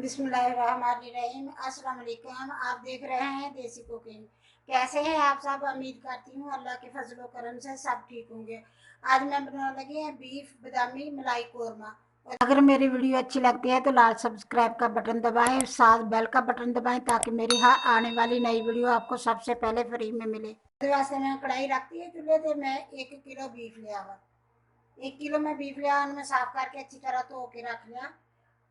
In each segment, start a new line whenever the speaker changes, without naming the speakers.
बिस्मिल्लाहिर्रहमानिर्रहीम। अस्सलाम वालेकुम। आप देख रहे हैं देसी कुकिंग। कैसे हैं आप सब? उम्मीद करती हूँ अल्लाह के फजलो करम से सब ठीक होंगे। आज मैं बनाने लगी है बीफ बादामी मलाई कोरमा। और अगर मेरी वीडियो अच्छी लगती है तो लाल सब्सक्राइब का बटन दबाएं, साथ बेल का बटन दबाएं ताकि मेरी हर आने वाली नई वीडियो आपको सबसे पहले फ्री में मिले। तो वैसे मैं कढ़ाई रखती है चूल्हे पे। मैं 1 किलो बीफ लिया हुआ। 1 किलो मैं बीफ लिया, उनमें साफ करके अच्छी तरह धो के रख लिया।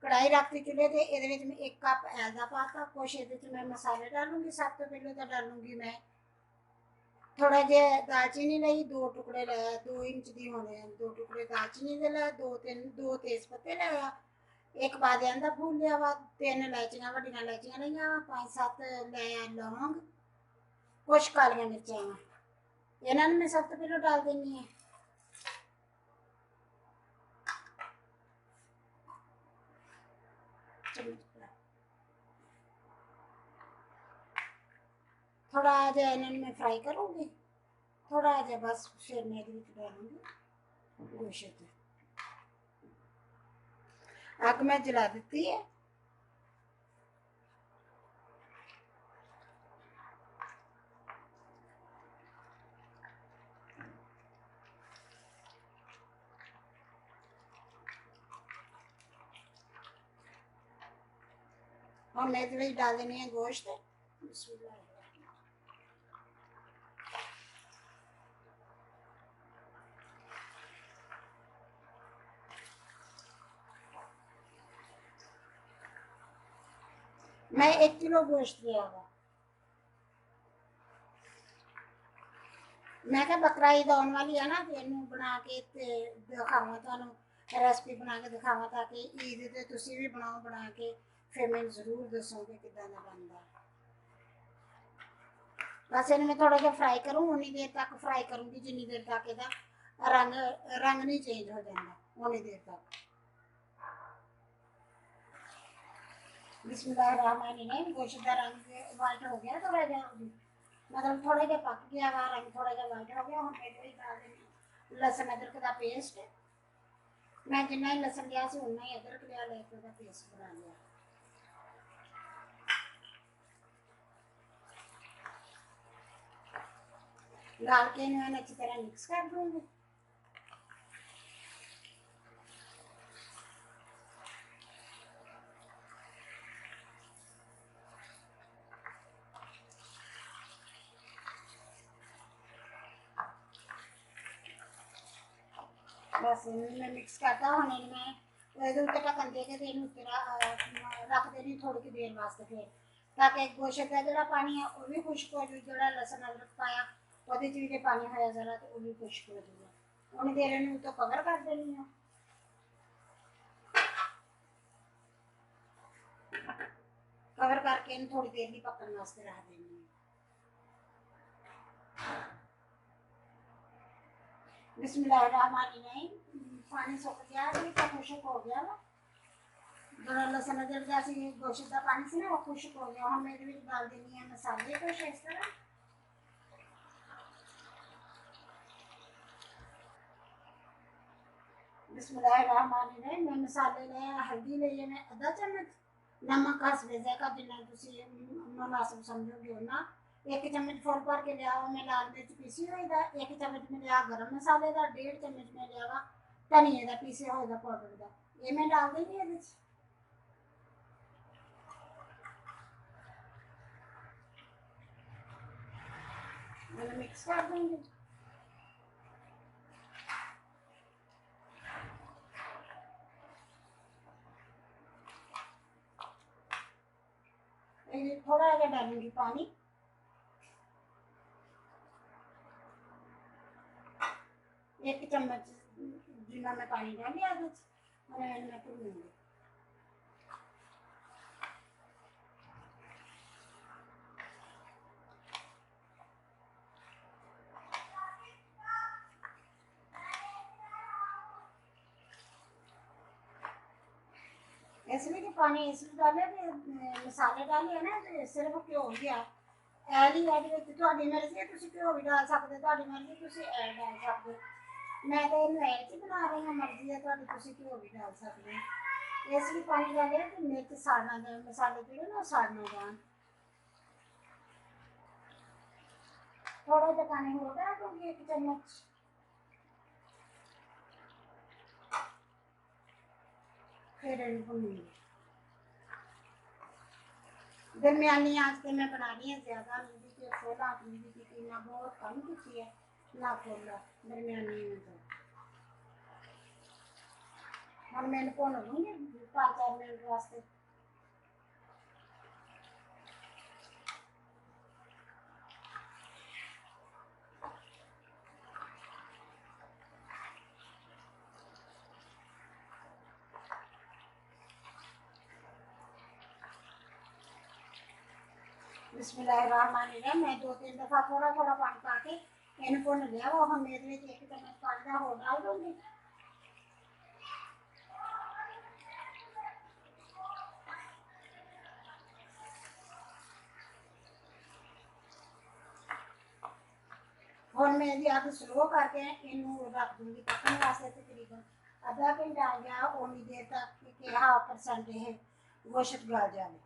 कढ़ाई रखती चूल्हे ते। ਇਹਦੇ ਵਿੱਚ ਮੈਂ 1 कप ऐदा पाता। कुछ ਇਹਦੇ ਵਿੱਚ मैं मसाले डालूंगी। सब तो पहले तो डालूंगी मैं थोड़ा जिहा दालचीनी लई, 2 टुकड़े ले 2 इंच दी होने 2 टुकड़े दालचीनी दे ले, 2 तेज पत्ते ले, 1 बादियां दा फूल लिया वा, 3 इलायचियां वड्डियां इलायचियां लईयां, 5-7 ले लौंग, कुछ कालियां मिर्चां। इन्हां नूं मैं सब तो पहले डाल देनी है। थोड़ा जिहा इन्हां नूं मैं फ्राई करूंगी। थोड़ा जिहा बस फिर मैं ਇਹਦੇ ਵਿੱਚ डालूंगी गोश्त। अग मैं जला दी है। और मैं इसमें डाल देनी है गोश्त। मैं 1 किलो गोश्त लिया हुआ। मैं क्या बकरा ईद आने वाली है ना, तो इन्हू बना के दिखावा तुहानू रेसिपी बना के दिखावा ताकि ईद ते तुसी भी बनाओ बना के फिर मैं जरूर दसोगे किदां दा बनदा। बस इन्हें मैं थोड़ा जिहा फ्राई करूँ, उन्नी देर तक फ्राई करूँगी जिन्नी देर तक इहदा रंग रंग नहीं चेंज हो जाता उन्नी देर तक। बिस्मिल्लाहिर्रहमानिर्रहीम। गोश्त का रंग वाइट हो गया थोड़ा जिहा, मतलब थोड़ा जिहा पक गया वा, रंग थोड़ा जिहा वाइट हो गया। हुण मैं डाल देनी लहसुन अदरक का पेस्ट। मैं जिन्ना ही लहसुन लिया सी उन्ना ही अदरक लिया, लेके उसका पेस्ट बना लिया। डाल के इन्हें अच्छी तरह मिक्स कर दूंगी। बस मैं मिक्स करता हूँ। मैं ढक्कन दे के रख देनी थोड़ी देर वास्ते फिर, ताकि गोश्त का जो पानी है वह भी खुश्क हो जाए। जो लहसुन अदरक पाया वो भी पानी होया जरा तो वह भी खुश्क हो जाएगा। उन्नी देर इन तो कवर कर देनी है। कवर करके इन थोड़ी देर भी पकने वास्ते रख देनी है। बिस्मिल्लाहिर्रहमानिर्रहीम। पानी सुक गया तो खुश्क हो गया वा। जो लहसुन अदरक का गोश्त का पानी से ना वो खुश्क हो गया। हम मैं डाल देनी है मसाले कुछ इस तरह। बिस्मिल्लाहिर्रहमानिर्रहीम। मैं मसाले ले हल्दी ले मैं आधा चम्मच, नमक हसबे ज़ायका जिन्ना तुसी मुनासिब समझोगे उन्ना। 1 चम्मच फुल भर के लिया मैं लाल मिर्च पीसी हुई दा। 1 चम्मच में लिया गरम मसाले दा। 1.5 चम्मच में लिया वा धनिए दा पीसे हुए दा पाउडर दा। ये मैं डाल देंगी ये मैंने मिक्स कर दूंगी। थोड़ा आगे डालूंगी पानी। 1 चम्मच जितना मैं पानी डालिया मैं भूनूंगी। इसलिए कि पानी इसलिए डाले कि मसाले डाले ना तो सिर्फ घ्यो गया ऐड ही ऐड थोड़ी मर्जी है। तुम घ्यो भी डाल सकते, थोड़ी मर्जी तुम ऐड डाल सकते। मैं तो इन ऐड च बना रही हूँ, मर्जी है थोड़ी तुम घ्यो भी डाल सकते। इसलिए पानी डाले कि मिर्च साड़ना जाए, मसाले जोड़े ना साड़ना जाए। थोड़ा सा पानी होगा क्योंकि 1 चम्मच, फिर भूनेंगे। दरमियानी आंच पे मैं बना रही है, ज़्यादा मीठी की खोला, मीठी की कीमा बहुत कम की है ना, खोला दरमियानी आंच। हम मैंने भुन लूँगी 5-4 मिनट वास्ते। बिस्मिल्लाहिर्रहमानिर्रहीम। मैं 2-3 दफ़ा थोड़ा थोड़ा पानी पा के इन भुन लिया। वो हम मेरे 1 चम्मच पानी का और डाल दूँगी। और मैं यदि आप स्लो करके इन रख दूँगी पकने वास्ते। तकरीबन आधा घंटा आ गया, उन्नी देर तक कि 1/2% है गोश्त गल जाए।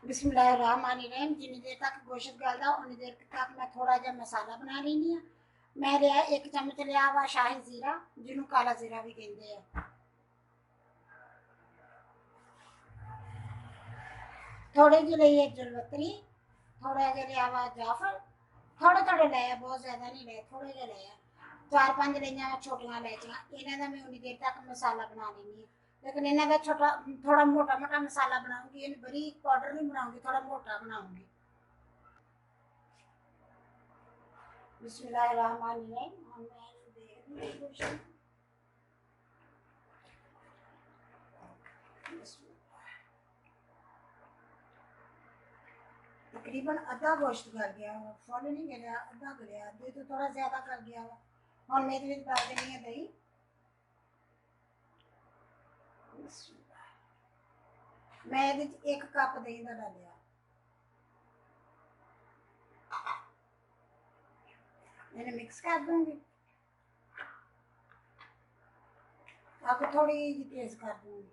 बिस्मिल्लाहिर्रहमानिर्रहीम। जिन्नी देर तक गोश्त गलदा उन्नी देर तक मैं थोड़ा जहा मसाला बना लेनी है। मैं लिया 1 चम्मच लिया वा शाही जीरा, जिन्हों काला जीरा भी कहते हैं। थोड़े जी लिए जलवतरी, थोड़ा जहा लिया वा जाफर, थोड़े थोड़े लाया, बहुत ज़्यादा नहीं लाए, थोड़े जे लाया। 4-5 लिया छोटिया इलायचियाँ। इन्हों का मैं उन्नी देर तक मसाला बना लेनी है। लेकिन इन्हों का छोटा थोड़ा मोटा मोटा मसाला बनाऊँगी, इन बरीक पाउडर नहीं बनाऊँगी, थोड़ा मोटा बनाऊँगी। बिस्मिल्लाहिर्रहमानिर्रहीम। हम मैं देख रही हूँ तकरीबन अद्धा गोश्त गल गया वा, फुल नहीं गलिया, अद्धा गलिया, अद्धे तो थोड़ा ज़्यादा गल गया वा। हुण मैं इहदे विच पा देनी है दही। मैं इहदे च 1 कप दही दा डालिया। इन्हें मिक्स कर दूँगी। अग थोड़ी जी तेज़ कर दूँगी,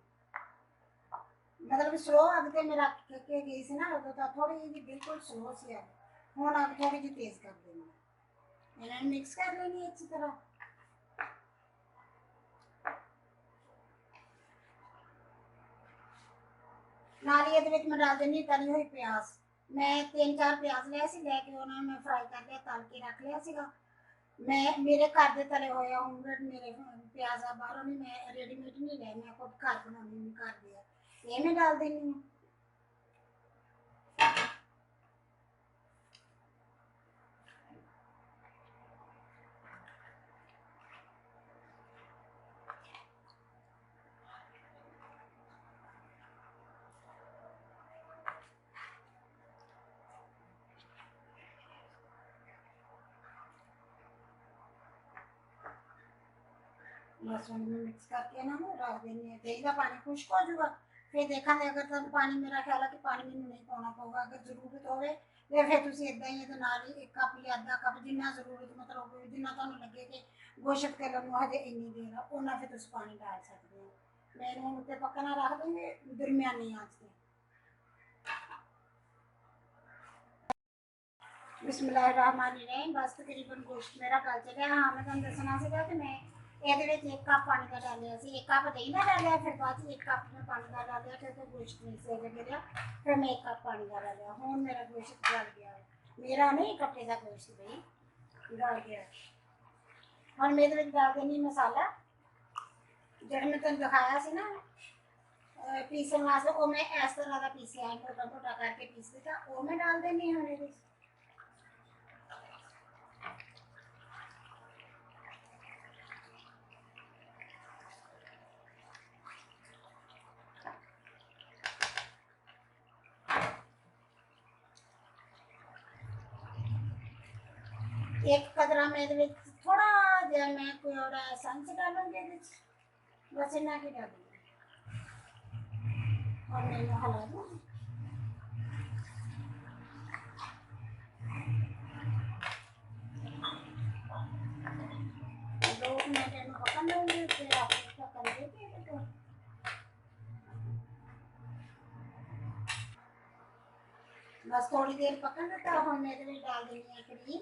मतलब स्लो अग ते मैं रख के गई सी ना, उदों तां थोड़ी जी बिल्कुल स्लो सी अग। हुण अग थोड़ी जी तेज़ कर देनी। इन्हें मिक्स कर लेनी अच्छी तरह। नाल इहदे विच मैं डाल देनी तली हुई प्याज। मैं 3-4 प्याज लिया सी, लैके उन्होंने मैं फ्राई कर लिया, तल के रख लिया सीगा। मैं मेरे घर के तले होए होममेड मेरे प्याज आ, बाहरों नहीं, मैं रेडीमेड नहीं ले, मैं खुद घर बनानी हूँ, घर दिया ये मैं डाल देनी हूँ। लहसुन में मिक्स करके ना मैं रख देनी है। दही का पानी खुश्क हो जाएगा, फिर देखा अगर तुम पानी, मेरा ख्याल है कि पानी मैंने नहीं पाना पऊगा। अगर जरूरत हो तो फिर तुम इदा ही नाल ही 1 कप या आधा कप जिन्ना जरूरत, मतलब जिन्ना तुहानू लगे कि गोश्त गलन हजे इन्नी देर है, उन्ना फिर तुम पानी डाल सकते हो। मैं इन्हू उत्ते पकना रख दूँगी दरमियानी आंच पे। बिस्मिल्लाहिर्रहमानिर्रहीम। बस तकरीबन गोश्त मेरा गल चलिया। हाँ मैं तुहानू दसना सीगा कि मैं ਇਹਦੇ ਵਿੱਚ 1 कप पानी का डालिया सी, 1 कप दही का डालिया, फिर बाद 1 कप में पानी का डालिया, क्योंकि गोश्त नहीं से अगर गिरिया, फिर मैं 1 कप पानी का डालिया। हुण मेरा गोश्त गल गया, मेरा नहीं कट्टे का गोश्त बई गल गया। हुण मैं इहदे विच डाल देनी मसाला, जिहड़ा मैं तुहानू दिखाया सी ना पीसन वास्ते, वो मैं इस तरह का पीसिया है, मोटा मोटा करके पीस दिता, वो मैं डाल देनी हुण इहदे विच। एक कदरा में थोड़ा जहा मैं कोई और एसेंस डालूंगी, बस इन्ना की डालूंगी और मैं हला दूँगी। एक मिनट इन्हें पकड़ लूँगी, फिर आपको ढक्कन देके तो बस थोड़ी देर पकड़ लेता। हम इसमें डाल देनी है क्रीम।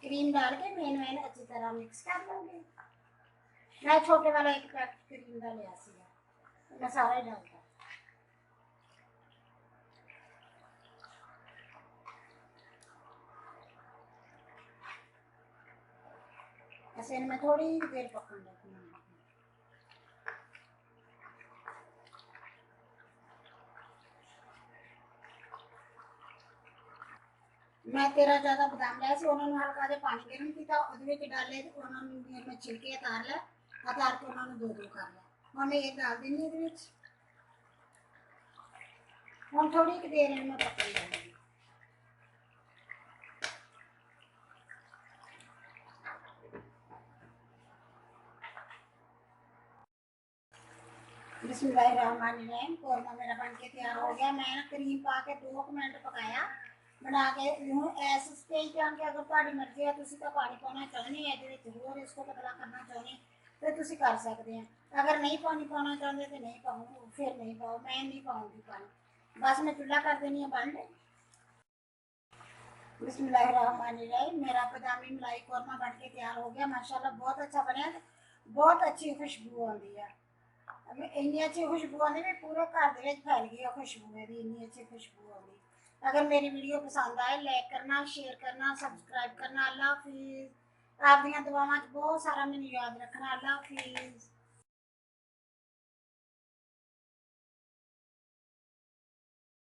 क्रीम डाल के मैंने अच्छी तरह मिक्स कर लूँगी। मैं छोटे वाला एक पैकेट क्रीम का लिया सी, मैं सारा ही डालता। ऐसे मैं थोड़ी देर पकड़ लेती हूँ। मैं तेरा ज़्यादा बादाम लिया सी, उन्होंने हल्का जिहा पानी गर्म किया, ਉਹਦੇ ਵਿੱਚ डाले, उन्होंने मैं छिलके उतार लिया, उतार के उन्होंने दो दो कर लिया। ਹੁਣ ਇਹ डाल देनी ਇਹਦੇ ਵਿੱਚ। ਹੁਣ थोड़ी कि देर मैं पकड़ लूँगी। बिस्मिल्लाहिर्रहमानिर्रहीम। कौरमा मेरा बन के तैयार हो गया। मैं क्रीम पा के 2 मिनट पकाया बना के। इस स्टेज पे आके अगर तुम्हारी मर्जी है तुम तो पानी पाना चाहते हैं, होर इसको पतला करना चाहते तो तुम कर सकते हैं। अगर नहीं पानी पाना चाहते तो नहीं पाओ, फिर नहीं पाओ। मैं नहीं पाऊँगी पानी। बस मैं चूल्हा कर देनी है बंद। बिस्मिल्लाहिर्रहमानिर्रहीम। मेरा बादामी मलाई कौरमा बन के तैयार हो गया। माशाल्लाह बहुत अच्छा बनया, बहुत अच्छी खुशबू आती है। इन्नी अच्छी खुशबू आती भी पूरे घर के फैल गई है खुशबू की, इन्नी अच्छी खुशबू आती। अगर मेरी वीडियो पसंद आए लाइक करना, शेयर करना, सब्सक्राइब करना। अल्लाह हाफिज़। आप दुआवां बहुत सारा मैंने याद रखना। अल्लाह हाफिज़।